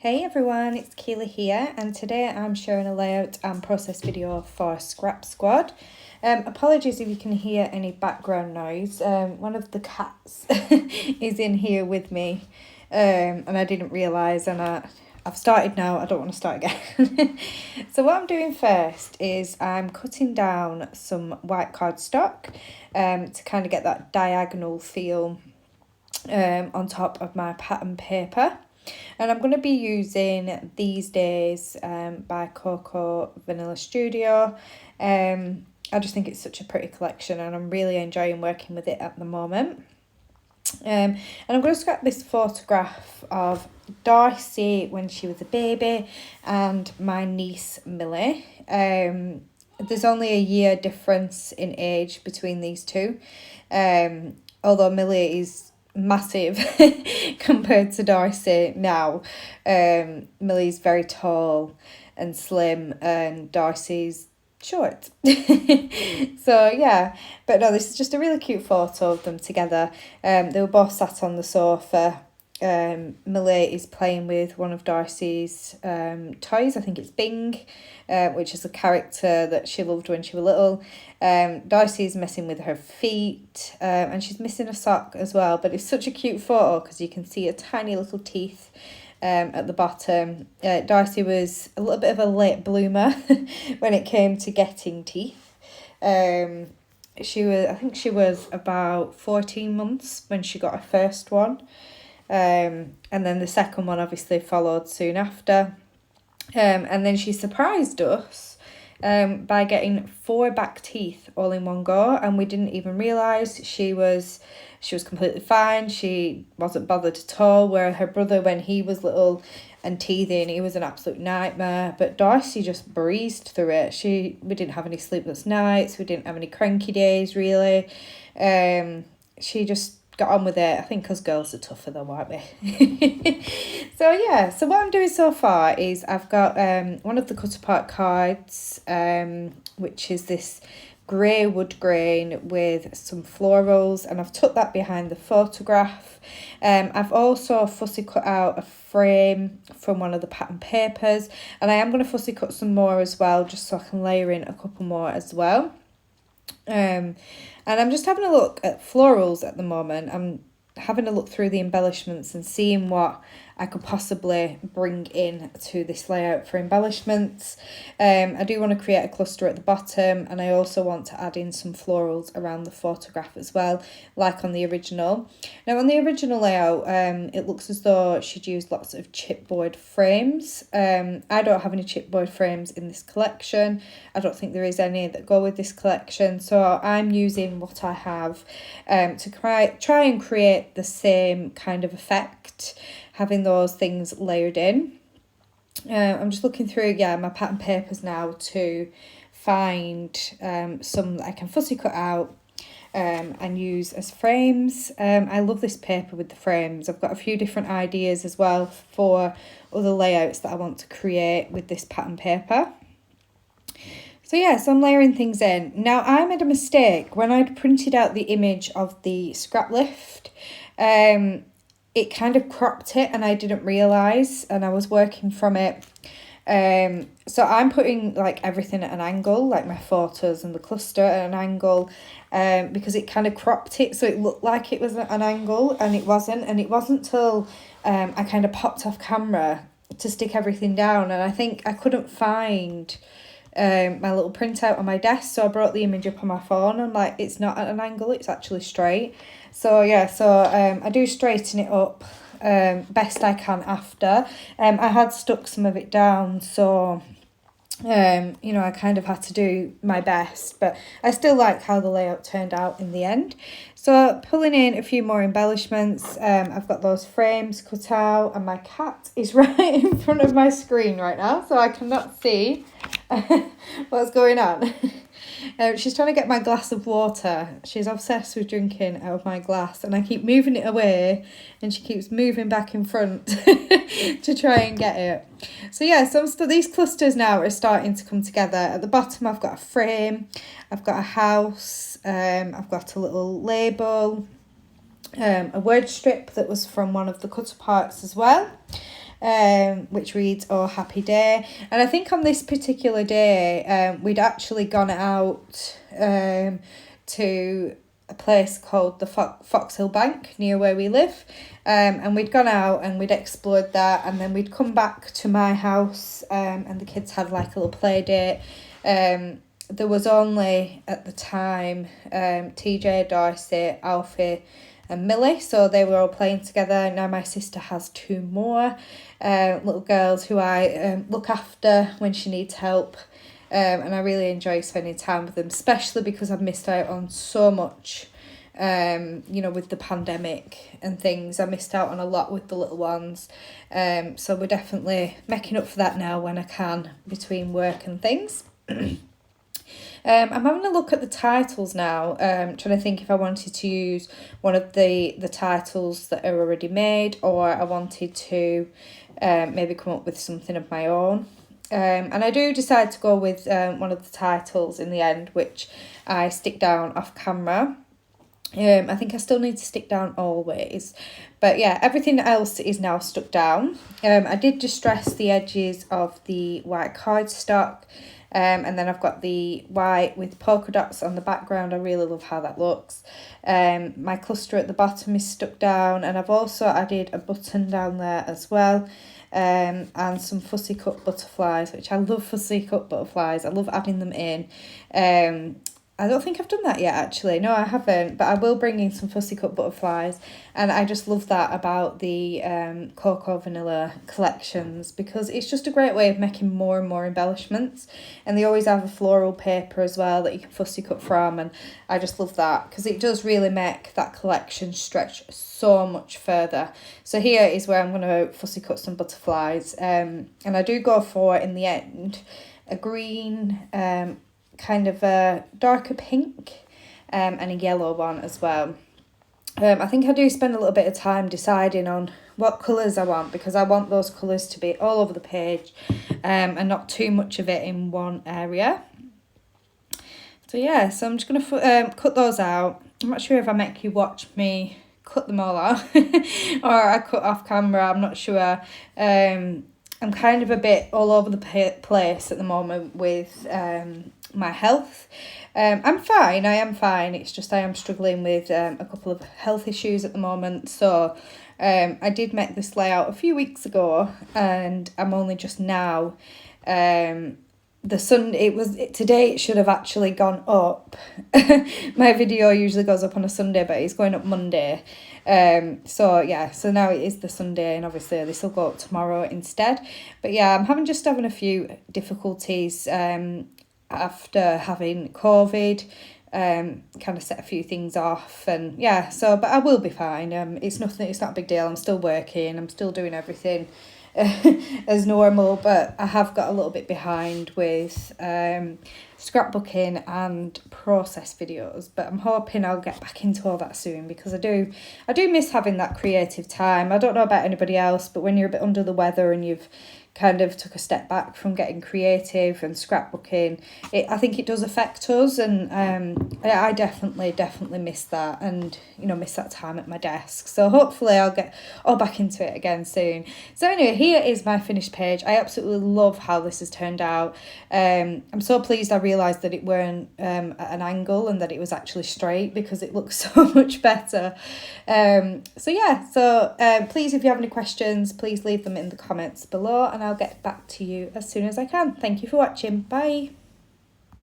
Hey everyone, it's Keela here, and today I'm sharing a layout and process video for Scrap Squad. Apologies if you can hear any background noise. One of the cats is in here with me, and I didn't realise, and I've started now. I don't want to start again. So what I'm doing first is I'm cutting down some white cardstock to kind of get that diagonal feel on top of my pattern paper. And I'm going to be using These Days by Coco Vanilla Studio. I just think it's such a pretty collection and I'm really enjoying working with it at the moment. And I'm going to scrap this photograph of Darcy when she was a baby and my niece Millie. There's only a year difference in age between these two, although Millie is massive compared to Darcy now. Millie's very tall and slim and Darcy's short. So yeah, but no, this is just a really cute photo of them together. They were both sat on the sofa. Millie is playing with one of Darcy's toys. I think it's Bing, which is a character that she loved when she was little. Darcy's messing with her feet, and she's missing a sock as well. But it's such a cute photo because you can see her tiny little teeth at the bottom. Darcy was a little bit of a late bloomer when it came to getting teeth. I think she was about 14 months when she got her first one. And then the second one obviously followed soon after. And then she surprised us by getting 4 back teeth all in one go, and we didn't even realise she was completely fine. She wasn't bothered at all, where her brother, when he was little and teething, he was an absolute nightmare. But Darcy just breezed through it. We didn't have any sleepless nights, we didn't have any cranky days really. She just got on with it. I think us girls are tougher though, aren't we? So yeah, so what I'm doing so far is I've got one of the cut apart cards, which is this grey wood grain with some florals, and I've tucked that behind the photograph. I've also fussy cut out a frame from one of the pattern papers, and I am going to fussy cut some more as well, just so I can layer in a couple more as well. And I'm just having a look at florals at the moment. I'm having a look through the embellishments and seeing what I could possibly bring in to this layout for embellishments. I do want to create a cluster at the bottom, and I also want to add in some florals around the photograph as well, like on the original. Now on the original layout, it looks as though she'd used lots of chipboard frames. I don't have any chipboard frames in this collection. I don't think there is any that go with this collection, so I'm using what I have to try and create the same kind of effect, having those things layered in. I'm just looking through my pattern papers now to find some that I can fussy cut out and use as frames. I love this paper with the frames. I've got a few different ideas as well for other layouts that I want to create with this pattern paper. So yeah, so I'm layering things in. Now I made a mistake when I'd printed out the image of the Scraplift. It kind of cropped it and I didn't realise, and I was working from it. So I'm putting like everything at an angle, like my photos and the cluster at an angle, because it kind of cropped it so it looked like it was at an angle, and it wasn't. And it wasn't till I kind of popped off camera to stick everything down, and I think I couldn't find my little printout on my desk, so I brought the image up on my phone and like, it's not at an angle, it's actually straight. So yeah, I do straighten it up best I can after. I had stuck some of it down, so I kind of had to do my best, but I still like how the layout turned out in the end. So pulling in a few more embellishments, I've got those frames cut out, and my cat is right in front of my screen right now, so I cannot see what's going on. She's trying to get my glass of water. She's obsessed with drinking out of my glass, and I keep moving it away and she keeps moving back in front to try and get it. So yeah, so these clusters now are starting to come together. At the bottom I've got a frame, I've got a house, I've got a little label, a word strip that was from one of the cut aparts as well. which reads "Oh Happy Day." And I think on this particular day, we'd actually gone out to a place called the Foxhill Bank near where we live, and we'd gone out and we'd explored that, and then we'd come back to my house, and the kids had like a little play date. There was only at the time TJ, Darcy, Alfie and Millie, so they were all playing together. Now my sister has two more little girls who I look after when she needs help, and I really enjoy spending time with them, especially because I've missed out on so much, with the pandemic and things. I missed out on a lot with the little ones, so we're definitely making up for that now when I can between work and things. I'm having a look at the titles now, trying to think if I wanted to use one of the titles that are already made, or I wanted to maybe come up with something of my own. And I do decide to go with one of the titles in the end, which I stick down off camera. I think I still need to stick down always, but yeah, everything else is now stuck down. I did distress the edges of the white cardstock, and then I've got the white with polka dots on the background. I really love how that looks. My cluster at the bottom is stuck down, and I've also added a button down there as well, and some fussy cut butterflies, which I love. Fussy cut butterflies, I love adding them in. I don't think I've done that yet, actually. No, I haven't, but I will bring in some fussy cut butterflies, and I just love that about the Cocoa Vanilla collections, because it's just a great way of making more and more embellishments, and they always have a floral paper as well that you can fussy cut from, and I just love that because it does really make that collection stretch so much further. So here is where I'm going to fussy cut some butterflies, and I do go for, in the end, a green, kind of a darker pink, and a yellow one as well. I think I do spend a little bit of time deciding on what colours I want, because I want those colours to be all over the page, and not too much of it in one area. So yeah, so I'm just going to cut those out. I'm not sure if I make you watch me cut them all out or I cut off camera, I'm not sure. I'm kind of a bit all over the place at the moment with my health. I'm fine, I am fine. It's just I am struggling with a couple of health issues at the moment. So I did make this layout a few weeks ago, and I'm only just now. Today it should have actually gone up. My video usually goes up on a Sunday, but it's going up Monday. So now it is the Sunday, and obviously this will go up tomorrow instead. But yeah, I'm having a few difficulties after having COVID. Kind of set a few things off, and yeah, but I will be fine. It's not a big deal. I'm still working, I'm still doing everything as normal, but I have got a little bit behind with scrapbooking and process videos, but I'm hoping I'll get back into all that soon, because I do miss having that creative time. I don't know about anybody else, but when you're a bit under the weather and you've kind of took a step back from getting creative and scrapbooking, I think it does affect us, and I definitely miss that, and miss that time at my desk. So hopefully I'll get all back into it again soon. So anyway, here is my finished page. I absolutely love how this has turned out. I'm so pleased I realised that it weren't at an angle and that it was actually straight, because it looks so much better. So please, if you have any questions, please leave them in the comments below, and I'll get back to you as soon as I can. Thank you for watching. Bye.